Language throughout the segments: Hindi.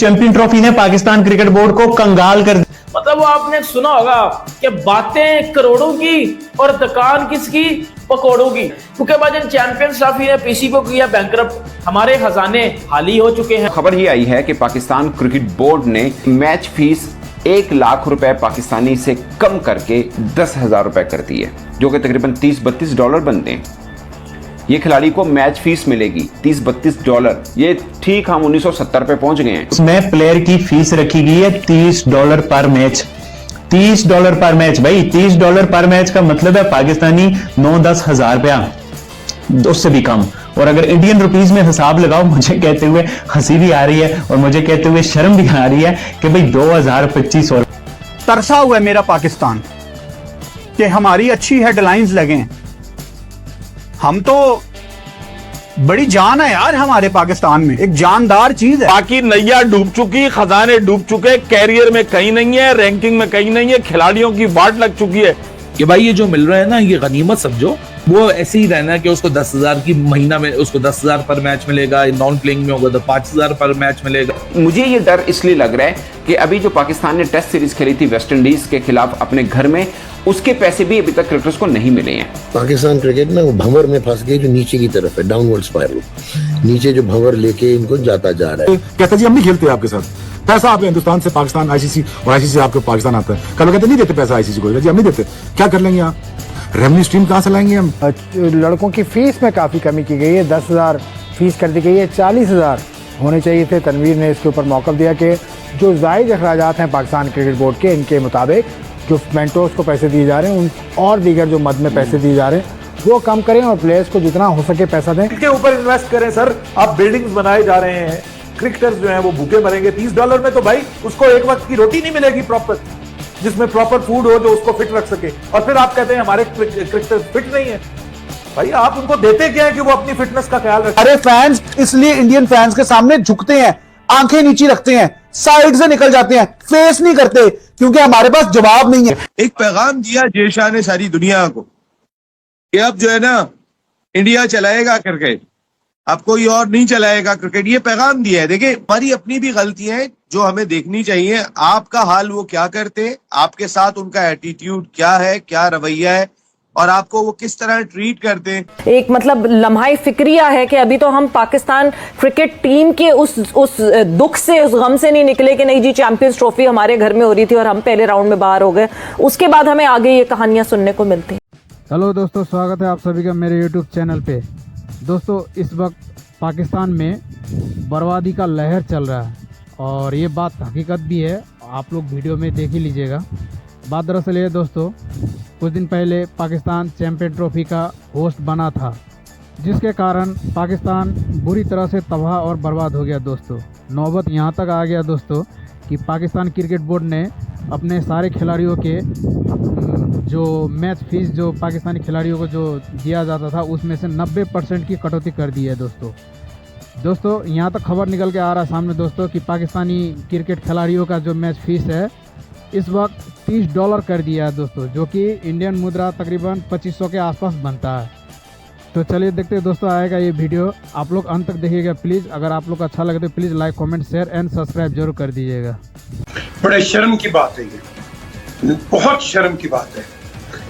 चैंपियन ट्रॉफी ने पाकिस्तान क्रिकेट बोर्ड को कंगाल कर दिया। मतलब वो आपने सुना होगा कि बातें करोड़ों की और दुकान किसकी, पकौड़ों की। क्योंकि बाद चैंपियंस ट्रॉफी ने पीसी को किया बैंकरप्ट, हमारे खजाने खाली हो चुके हैं। खबर ये आई है कि पाकिस्तान क्रिकेट बोर्ड ने मैच फीस 1 लाख रुपए पाकिस्तानी से कम करके 10,000 रुपए कर दी है, जो कि तकरीबन $30-32 बनते हैं। ये खिलाड़ी को मैच फीस मिलेगी $30-32। ये ठीक हम 1970 पे पहुंच गए हैं। इसमें प्लेयर की फीस रखी गई है $30 पर मैच। $30 पर मैच भाई, $30 पर मैच का मतलब है पाकिस्तानी 9-10 हजार रुपया, उससे भी कम। और अगर इंडियन रुपीस में हिसाब लगाओ, मुझे कहते हुए हंसी भी आ रही है और मुझे कहते हुए शर्म भी आ रही है कि भाई 2025 और तरसा हुआ है मेरा पाकिस्तान कि हमारी अच्छी हेडलाइंस लगे। हम तो बड़ी जान है यार हमारे पाकिस्तान में, एक जानदार चीज है। बाकी नैया डूब चुकी, खजाने डूब चुके, कैरियर में कहीं नहीं है, रैंकिंग में कहीं नहीं है, खिलाड़ियों की वाट लग चुकी है कि भाई ये जो मिल रहा है ना, ये गनीमत समझो। वो ऐसे ही रहना कि उसको 10,000 की महीना में, उसको 10,000 पर मैच मिलेगा, नॉन प्लेइंग में होगा तो 5,000 पर मैच मिलेगा। मुझे ये डर इसलिए लग रहा है कि अभी जो पाकिस्तान ने टेस्ट सीरीज खेली थी वेस्ट इंडीज के खिलाफ अपने घर में, उसके पैसे भी अभी तक क्रिकेटर्स को नहीं मिले हैं। पाकिस्तान क्रिकेट ना वो भंवर में फंस गई, जो नीचे की तरफ है, डाउनवर्ड स्पाइरल, नीचे जो भंवर लेके इनको जाता जा रहा है। कहता जी हम नहीं खेलते आपके साथ, पैसा आपके हिंदुस्तान से पाकिस्तान आईसीसी और आईसीसी आपके पाकिस्तान आता है। कल कहते नहीं देते पैसा आईसीसी को, जी हम नहीं देते, क्या कर लेंगे आप? रेवेन्यू स्ट्रीम कहाँ से लाएंगे हम? लड़कों की फीस में काफ़ी कमी की गई है, 10,000 फीस कर दी गई है, 40,000 होने चाहिए थे। तनवीर ने इसके ऊपर मौक़िफ़ दिया कि जो ज़ायद अखराजात हैं पाकिस्तान क्रिकेट बोर्ड के, इनके मुताबिक जो मेंटोर्स को पैसे दिए जा रहे हैं उन और दीगर जो मद में पैसे दिए जा रहे हैं वो कम करें और प्लेयर्स को जितना हो सके पैसा दें। इनके ऊपर इन्वेस्ट करें सर। आप बिल्डिंग्स बनाए जा रहे हैं, क्रिकेटर्स जो हैं वो भूखे मरेंगे। $30 में तो भाई उसको एक वक्त की रोटी नहीं मिलेगी प्रॉपर, जिसमें प्रॉपर फूड हो जो उसको फिट रख सके। और फिर आप कहते हैं हमारे क्रिकेटर्स फिट नहीं है। भाई आप उनको देते क्या है कि वो अपनी फिटनेस का ख्याल रखें? अरे फैंस इसलिए इंडियन फैंस के सामने झुकते हैं, आंखें नीचे रखते हैं, साइड से निकल जाते हैं, फेस नहीं करते, क्योंकि हमारे पास जवाब नहीं है। एक पैगाम दिया जेशा ने सारी दुनिया को कि अब जो है ना इंडिया चलाएगा क्रिकेट, अब कोई और नहीं चलाएगा क्रिकेट, ये पैगाम दिया है। देखिए हमारी अपनी भी गलतियां हैं जो हमें देखनी चाहिए। आपका हाल वो क्या करते हैं, आपके साथ उनका एटीट्यूड क्या है, क्या रवैया है, और आपको वो किस तरह ट्रीट करते हैं। एक मतलब लम्हा फिक्रिया है कि अभी तो हम पाकिस्तान क्रिकेट टीम के उस दुख से, उस गम से नहीं निकले कि नहीं जी चैंपियंस ट्रॉफी हमारे घर में हो रही थी और हम पहले राउंड में बाहर हो गए। उसके बाद हमें आगे ये कहानियां सुनने को मिलती हैं। हेलो दोस्तों, स्वागत है आप सभी का मेरे यूट्यूब चैनल पे। दोस्तों इस वक्त पाकिस्तान में बर्बादी का लहर चल रहा है और ये बात हकीकत भी है, आप लोग वीडियो में देख ही लीजिएगा। बात दरअसल ये दोस्तों, कुछ दिन पहले पाकिस्तान चैंपियन ट्रॉफी का होस्ट बना था, जिसके कारण पाकिस्तान बुरी तरह से तबाह और बर्बाद हो गया। दोस्तों नौबत यहाँ तक आ गया दोस्तों कि पाकिस्तान क्रिकेट बोर्ड ने अपने सारे खिलाड़ियों के जो मैच फीस जो पाकिस्तानी खिलाड़ियों को जो दिया जाता था उसमें से 90% की कटौती कर दी है। दोस्तों यहाँ तक खबर निकल के आ रहा है सामने दोस्तों कि पाकिस्तानी क्रिकेट खिलाड़ियों का जो मैच फीस है इस वक्त $30 कर दिया है दोस्तों, जो कि इंडियन मुद्रा तकरीबन 2500 के आसपास बनता है। तो चलिए देखते हैं दोस्तों, आएगा ये वीडियो, आप लोग अंत तक देखिएगा प्लीज़। अगर आप लोग को अच्छा लगे तो please like, comment, share and subscribe जरूर कर दीजिएगा। बड़े शर्म की बात है, ये बहुत शर्म की बात है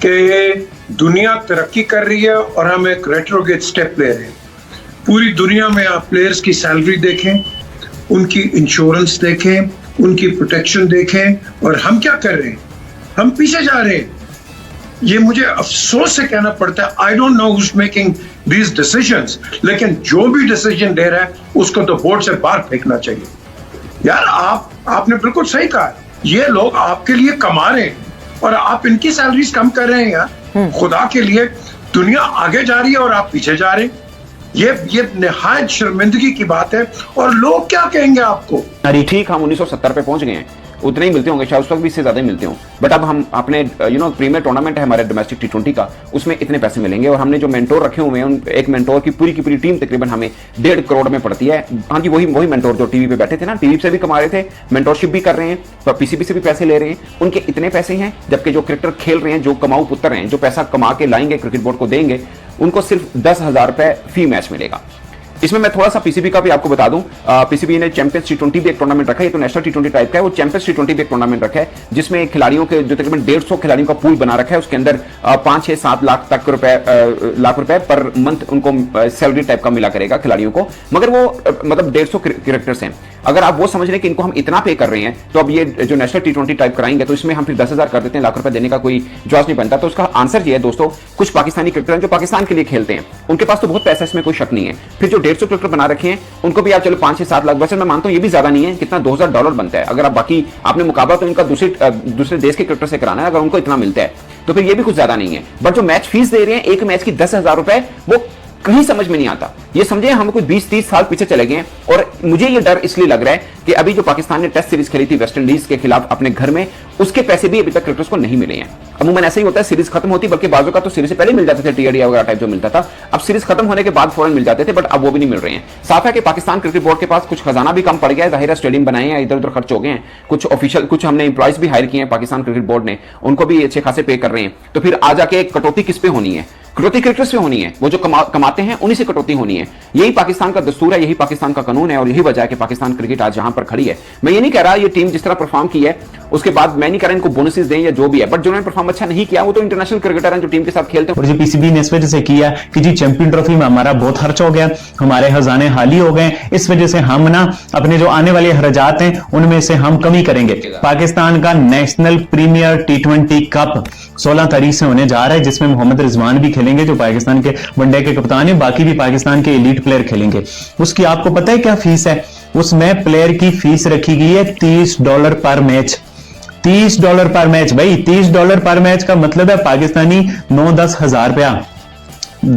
कि दुनिया तरक्की कर रही है और हम एक रेट्रोगेट स्टेप ले रहे हैं। पूरी दुनिया में आप प्लेयर्स की सैलरी देखें, उनकी इंश्योरेंस देखें, उनकी प्रोटेक्शन देखें, और हम क्या कर रहे हैं? हम पीछे जा रहे हैं। ये मुझे अफसोस से कहना पड़ता है, I don't know who's making these decisions, लेकिन जो भी डिसीजन ले रहा है उसको तो बोर्ड से बाहर फेंकना चाहिए। यार आपने बिल्कुल सही कहा, ये लोग आपके लिए कमा रहे हैं और आप इनकी सैलरीज कम कर रहे हैं। यार खुदा के लिए, दुनिया आगे जा रही है और आप पीछे जा रहे हैं। ये निहायत शर्मिंदगी की बात है। और लोग क्या कहेंगे आपको? ठीक हम 1970 पे पहुंच गए हैं, उतने ही मिलते होंगे, शायद उस वक्त भी इससे ज्यादा ही मिलते हों। बट अब हम अपने प्रीमियर टूर्नामेंट है हमारे डोमेस्टिक T20 का, उसमें इतने पैसे मिलेंगे। और हमने जो मेंटोर रखे हुए हैं, एक मेंटोर की पूरी टीम तकरीबन हमें 1.5 करोड़ में पड़ती है। हाँ जी, वही मेंटोर जो टीवी पे बैठे थे ना, टीवी से भी कमा रहे थे, मेंटोरशिप भी कर रहे हैं, तो पीसीबी से भी पैसे ले रहे हैं। उनके इतने पैसे हैं, जबकि जो क्रिकेटर खेल रहे हैं, जो कमाऊ पुत्र हैं, जो पैसा कमा के लाएंगे क्रिकेट बोर्ड को देंगे, उनको सिर्फ 10,000 रुपए फी मैच मिलेगा। इसमें मैं थोड़ा सा पीसीबी का भी आपको बता दूं, पीसीबी ने चैंपियंस टी20 भी एक टूर्नामेंट रखा है, ये तो नेशनल टी20 टाइप का है, वो चैंपियंस टी20 भी एक टूर्नामेंट रखा है जिसमें खिलाड़ियों के जो तकरीबन 150 खिलाड़ियों का पूल बना रखा है, उसके अंदर 5-6-7 लाख तक लाख रुपए पर मंथ उनको सैलरी टाइप का मिला करेगा खिलाड़ियों को, मगर वो मतलब 150 क्रिकेटर्स हैं। अगर आप वो समझ रहे हैं कि इनको हम इतना पे कर रहे हैं तो अब ये जो नेशनल टी20 टाइप कराएंगे तो इसमें हम फिर 10,000 कर देते हैं, लाख रुपए देने का कोई जवाब नहीं बनता। तो उसका आंसर ये है दोस्तों, कुछ पाकिस्तानी क्रिकेटर हैं जो पाकिस्तान के लिए खेलते हैं, उनके पास तो बहुत पैसा, इसमें कोई शक नहीं है। फिर जो 150 क्रिकेटर बना रखे हैं उनको भी आप चलो 5-6-7 लाख, वैसे मैं मानता हूं ये भी ज्यादा नहीं है, कितना $2,000 बनता है। अगर आप बाकी आपने मुकाबला तो इनका दूसरे देश के क्रिकेटर से कराना है, अगर उनको इतना मिलता है तो फिर ये भी कुछ ज्यादा नहीं है। बट जो मैच फीस दे रहे हैं एक मैच की 10,000 रुपए, वो कहीं समझ में नहीं आता। ये समझे हम कोई 20-30 साल पीछे चले गए। और मुझे ये डर इसलिए लग रहा है कि अभी जो पाकिस्तान ने टेस्ट सीरीज खेली थी वेस्ट इंडीज के खिलाफ अपने घर में, उसके पैसे भी अभी तक क्रिकेटर्स को नहीं मिले हैं। अमूमन ऐसा ही होता है, सीरीज खत्म होती, बल्कि बाजू का तो सीरीज से पहले मिल जाते थे, टीआरडी वगैरह टाइप जो मिलता था, अब सीरीज खत्म होने के बाद फौरन मिल जाते थे, बट अब वो भी नहीं मिल रहे हैं। साफ है कि पाकिस्तान क्रिकेट बोर्ड के पास कुछ खजाना भी कम पड़ गया है, जाहिर है स्टेडियम बनाए हैं, इधर उधर खर्च हो गए हैं, कुछ ऑफिशियल कुछ हमने इंप्लॉयज भी हायर किए हैं पाकिस्तान क्रिकेट बोर्ड ने, उनको भी अच्छे खासे पे कर रहे हैं। तो फिर आ जाके कटौती किस पे होनी है? कटौती क्रिकेटर्स पे होनी है, वो जो कमाते हैं उन्हीं से कटौती होनी है। यही पाकिस्तान का दस्तूर है, यही पाकिस्तान का कानून है, और यही वजह है कि पाकिस्तान क्रिकेट आज जहां पर खड़ी है। मैं ये नहीं कह रहा ये टीम जिस तरह परफॉर्म की है उसके बाद मैं नहीं कह रहा इनको बोनसेस दें या जो भी है, बट जिन्होंने परफॉर्म अच्छा नहीं किया वो तो इंटरनेशनल क्रिकेटर हैं जो टीम के साथ खेलते हैं। और जो पीसीबी ने इस वजह से किया कि जी चैंपियन ट्रॉफी में हमारा बहुत खर्च हो गया, हमारे खजाने खाली हो गए, इस वजह से हम ना अपने जो आने वाले अखराजात हैं उनमें से हम कमी करेंगे। पाकिस्तान का नेशनल प्रीमियर टी20 कप 16 तारीख से होने जा रहा है, जिसमें मोहम्मद रिजवान भी खेलेंगे जो पाकिस्तान के वनडे के कप्तान है, बाकी भी पाकिस्तान के एलीट प्लेयर खेलेंगे। उसकी आपको पता है क्या फीस है? उसमें प्लेयर की फीस रखी गई है $30 पर मैच। $30 पर मैच भाई, $30 पर मैच का मतलब है पाकिस्तानी 9-10 हजार रुपया,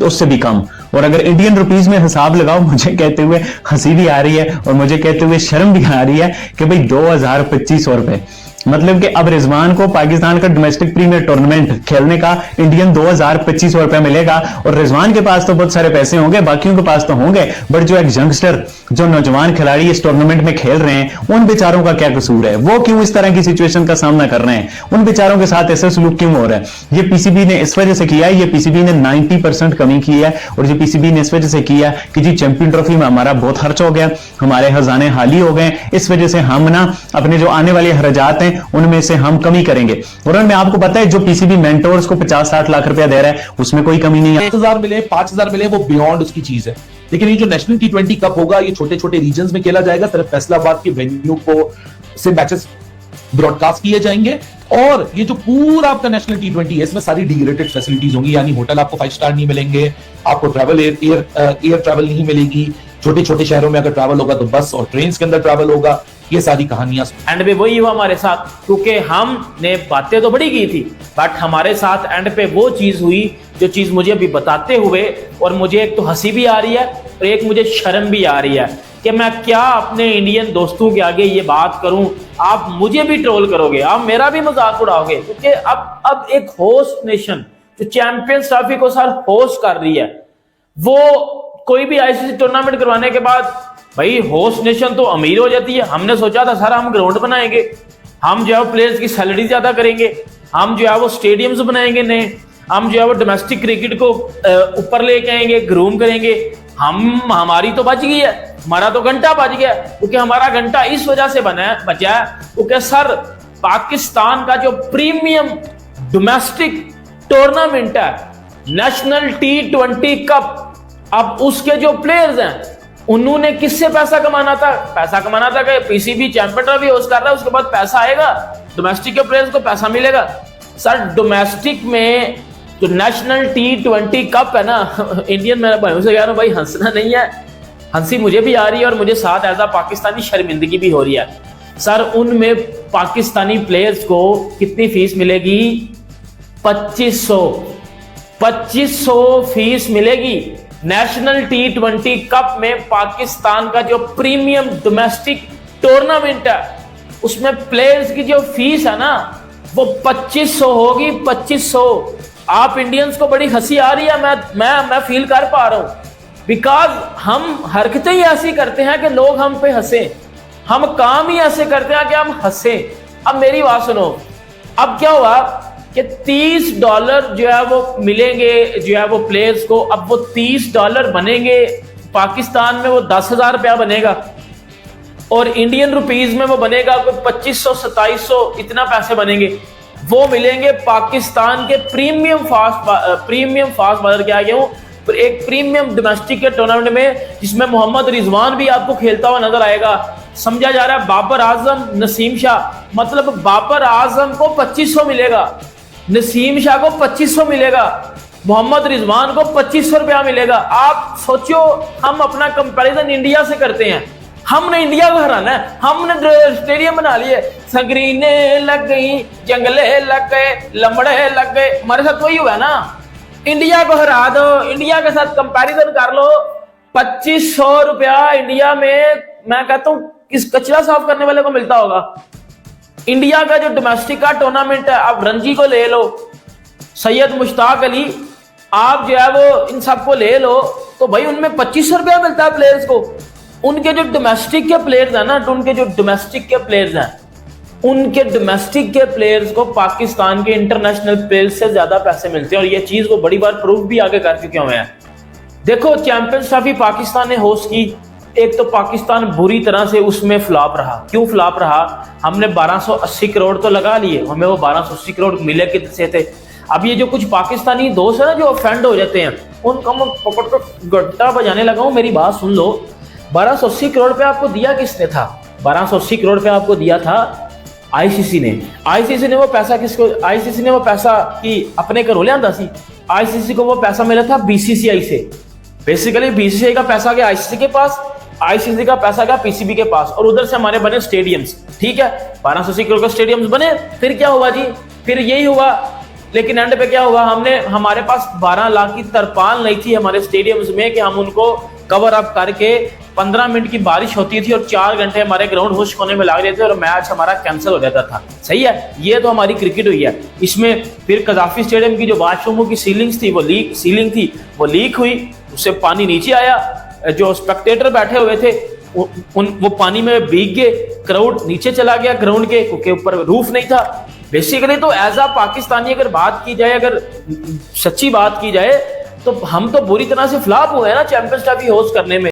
उससे भी कम। और अगर इंडियन रुपीस में हिसाब लगाओ, मुझे कहते हुए हंसी भी आ रही है और मुझे कहते हुए शर्म भी आ रही है कि भाई 2,2500 रुपए, मतलब कि अब रिजवान को पाकिस्तान का डोमेस्टिक प्रीमियर टूर्नामेंट खेलने का इंडियन 2,2500 रुपए मिलेगा। और रिजवान के पास तो बहुत सारे पैसे होंगे, बाकियों के पास तो होंगे, बट जो एक यंगस्टर, जो नौजवान खिलाड़ी इस टूर्नामेंट में खेल रहे हैं, उन बेचारों का क्या कसूर है? वो क्यों इस तरह की सिचुएशन का सामना कर रहे हैं? उन बेचारों के साथ ऐसा सलूक क्यों हो रहा है? ये पीसीबी ने इस वजह से किया है, ये पीसीबी ने 90% कमी की है। और ये पीसीबी ने इस वजह से किया कि जी चैंपियन ट्रॉफी में हमारा बहुत खर्च हो गया, हमारे खजाने खाली हो गए, इस वजह से हम ना अपने जो आने वाले अखराजात हैं उनमें से हम कमी करेंगे। और उनमें आपको पता है जो पीसीबी मेंटोर्स को 50-60 लाख रुपया दे रहा है उसमें कोई कमी नहीं है। 1,000 मिले 5,000 मिले वो बियॉन्ड उसकी चीज है, लेकिन ये जो नेशनल टी20 कप होगा ये छोटे छोटे रीजन्स में खेला जाएगा, सिर्फ फैसलाबाद के वेन्यू को से मैचेस ब्रॉडकास्ट किए जाएंगे। और ये जो पूरा आपका नेशनल टी20 है इसमें सारी डिग्रेडेड फैसिलिटीज होंगी, यानी होटल आपको 5 स्टार नहीं मिलेंगे, आपको ट्रैवल एयर ट्रैवल नहीं मिलेगी, छोटे छोटे शहरों में अगर ट्रैवल होगा तो बस और ट्रेन के अंदर ट्रैवल होगा, ये सारी कहानियां। एंड पे वही हुआ हमारे साथ, क्योंकि हमने बातें तो बड़ी की थी, बट हमारे साथ एंड पे वो चीज हुई जो चीज मुझे अभी बताते हुए और मुझे एक तो हंसी भी आ रही है और एक मुझे शर्म भी आ रही है कि मैं क्या अपने इंडियन दोस्तों के आगे ये बात करूं। आप मुझे भी ट्रोल करोगे, आप मेरा भी मजाक उड़ाओगे, क्योंकि अब एक होस्ट नेशन जो चैंपियंस ट्रॉफी को सर होस्ट कर रही है, वो कोई भी आईसीसी टूर्नामेंट करवाने के बाद भाई होस्ट नेशन तो अमीर हो जाती है। हमने सोचा था सर हम ग्राउंड बनाएंगे, हम जो है प्लेयर्स की सैलरी ज्यादा करेंगे, हम जो है वो स्टेडियम्स बनाएंगे नए, हम जो है वो डोमेस्टिक क्रिकेट को ऊपर लेके आएंगे, ग्रूम करेंगे। हमारी तो बच गई है, हमारा तो घंटा बच गया, क्योंकि हमारा घंटा इस वजह से बचा है क्योंकि सर पाकिस्तान का जो प्रीमियम डोमेस्टिक टूर्नामेंट है नेशनल टी20 कप, अब उसके जो प्लेयर्स हैं उन्होंने किससे पैसा कमाना था? पैसा कमाना था कि पीसीबी चैंपियन ट्रॉफी होस्ट कर रहा है, उसके बाद पैसा आएगा, डोमेस्टिक के प्लेयर्स को पैसा मिलेगा। सर डोमेस्टिक में जो नेशनल टी20 कप है ना, इंडियन मेरे भाइयों से कह रहा हूं भाई हंसना नहीं है, हंसी मुझे भी आ रही है और मुझे साथ एज पाकिस्तानी शर्मिंदगी भी हो रही है। सर उनमें पाकिस्तानी प्लेयर्स को कितनी फीस मिलेगी? 2500 फीस मिलेगी। नेशनल टी20 कप में पाकिस्तान का जो प्रीमियम डोमेस्टिक टूर्नामेंट है उसमें प्लेयर्स की जो फीस है ना वो 2500 होगी। 2500। आप इंडियंस को बड़ी हंसी आ रही है, मैं फील कर पा रहा हूं, बिकॉज हम हरकतें ही ऐसी करते हैं कि लोग हम पे हंसे, हम काम ही ऐसे करते हैं कि हम हंसे। अब मेरी बात सुनो, अब क्या हुआ कि $30 जो है वो मिलेंगे जो है वो प्लेयर्स को, अब वो $30 बनेंगे पाकिस्तान में वो 10,000 रुपया बनेगा और इंडियन रुपीज में वो बनेगा कोई 2500-2700 इतना पैसे बनेंगे। वो मिलेंगे पाकिस्तान के प्रीमियम फास्ट बॉलर के आगे हूँ, एक प्रीमियम डोमेस्टिक के टूर्नामेंट में जिसमें मोहम्मद रिजवान भी आपको खेलता हुआ नजर आएगा। समझा जा रहा है बाबर आजम, नसीम शाह, मतलब बाबर आजम को 2500 मिलेगा, नसीम शाह को 2500 मिलेगा, मोहम्मद रिजवान को 2500 रुपया मिलेगा। आप सोचो, हम अपना कंपैरिजन इंडिया से करते हैं, हमने इंडिया को हराना है, हमने स्टेडियम बना लिए, संगरीने लग गई, जंगले लग गए, लमड़े लग गए, हमारे साथ वही हुआ ना। इंडिया को हरा दो, इंडिया के साथ कंपैरिजन कर लो। 2500 रुपया इंडिया में, मैं कहता हूं किस कचरा साफ करने वाले को मिलता होगा। इंडिया का जो डोमेस्टिक का टूर्नामेंट है, आप रणजी को ले लो, सैयद मुश्ताक अली, आप जो है वो इन सबको ले लो, तो भाई उनमें 2500 रुपया मिलता है प्लेयर्स को। उनके जो डोमेस्टिक के प्लेयर्स हैं ना, तो उनके जो डोमेस्टिक के प्लेयर्स हैं, उनके डोमेस्टिक के प्लेयर्स को पाकिस्तान के इंटरनेशनल प्लेयर्स से ज्यादा पैसे मिलते हैं। और ये चीज को बड़ी बार प्रूफ भी आगे कर चुके हुए हैं। देखो, चैंपियंस ट्रॉफी पाकिस्तान ने होस्ट की, एक तो पाकिस्तान बुरी तरह से उसमें फ्लॉप रहा। क्यों फ्लॉप रहा? हमने 1280 करोड़ तो लगा लिए, हमें वो 1280 करोड़ मिले कितने थे? अब ये जो कुछ पाकिस्तानी दोस्त है ना जो ऑफेंड हो जाते हैं, उनको मैं पकड़ कर गट्टा बजाने लगा हूं। मेरी बात सुन लो, 1280 करोड़ रुपया आपको दिया किसने था? 1280 करोड़ रुपया आपको दिया था आईसीसी ने। आईसीसी ने वो पैसा किसको, आईसीसी ने वो पैसा कि अपने घरों लिया सी। आईसीसी को वो पैसा मिला था बीसीसीआई से। बेसिकली बीसीसीआई का पैसा गया आईसीसी के पास, आईसीसी का पैसा गया पीसीबी के पास, और उधर से हमारे बने स्टेडियम्स। ठीक है, 1280 करोड़ के स्टेडियम्स बने। फिर क्या हुआ जी? फिर यही हुआ, लेकिन एंड पे क्या हुआ? हमारे पास 12 लाख की तरपाल नहीं थी हमारे स्टेडियम्स में कि हम उनको कवर अप करके, 15 मिनट की बारिश होती थी और 4 घंटे हमारे ग्राउंड खुश्क होने में लग रहे थे और मैच हमारा कैंसिल हो जाता था। सही है, ये तो हमारी क्रिकेट हुई है। इसमें फिर कजाफी स्टेडियम की जो वाशरूमों की सीलिंग थी वो लीक हुई, उससे पानी नीचे आया, जो स्पेक्टेटर बैठे हुए थे वो पानी में भीग गए, क्राउड नीचे चला गया ग्राउंड के ऊपर रूफ नहीं था। बेसिकली तो एज अ पाकिस्तानी अगर बात की जाए, अगर सच्ची बात की जाए, तो हम तो बुरी तरह से फ्लॉप हुए हैं ना चैंपियंस ट्रॉफी होस्ट करने में।